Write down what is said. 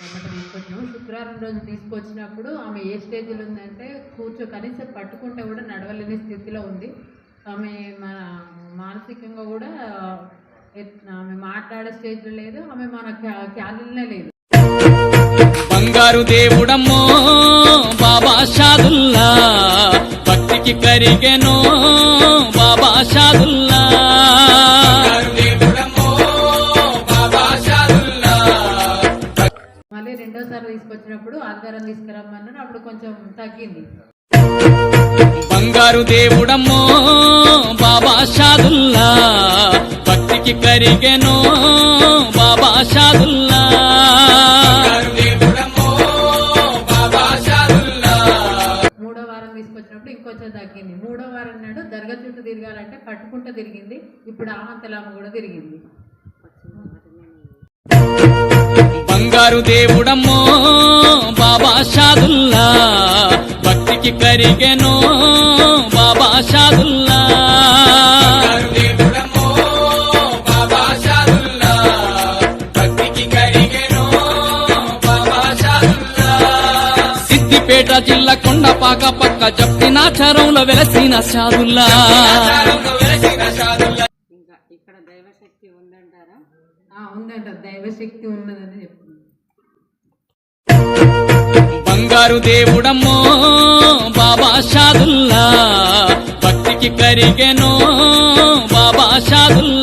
వెంబట తీసుకొచ్చినాము. శుక్రవారం రోజు తీసుకొచ్చినప్పుడు ఆమె ఏ స్టేజ్లో ఉందంటే కనీసం పట్టుకుంటే కూడా నడవలేని స్థితిలో ఉంది. ఆమె మన మానసికంగా కూడా ఆమె మాట్లాడే స్టేజ్లో లేదు, ఆమె మన క్యాలెండర్లో లేదు. బంగారు దేవుడమ్మో బాబా షాదుల్లా, భక్తికి కరిగెనో బాబా షాదుల్లా. మళ్ళీ రెండోసారి తీసుకొచ్చినప్పుడు ఆదివారం తీసుకురమ్మన్నారు, అప్పుడు కొంచెం తగ్గింది. బంగారు దేవుడమ్మో బాబా షాదుల్లా, భక్తికి కరిగెనో బాబా షాదుల్లా. మూడో వారం తీసుకొచ్చినప్పుడు ఇంకొంచెం తగ్గింది. మూడో వారం నాడు దర్గా చుట్టూ తిరగాలంటే పట్టుకుంటూ తిరిగింది. ఇప్పుడు ఆమంతలామ కూడా తిరిగింది. బంగారు దేవుడమ్మో బాబా షాదుల్లా, భక్తికి కరిగెనో బాబా షాదుల్లా. సిద్దిపేట జిల్లా కొండపాక పక్క జప్తినాచారంలో వెలసిన షాదుల్లా. ఇక్కడ దైవశక్తి ఉందంటారా? ఉందంట, దైవశక్తి ఉన్నదని చెప్తుంది. బంగారు దేవుడమ్మో బాబా షాదుల్లా, భక్తికి కరిగెనో బాబా షాదుల్లా.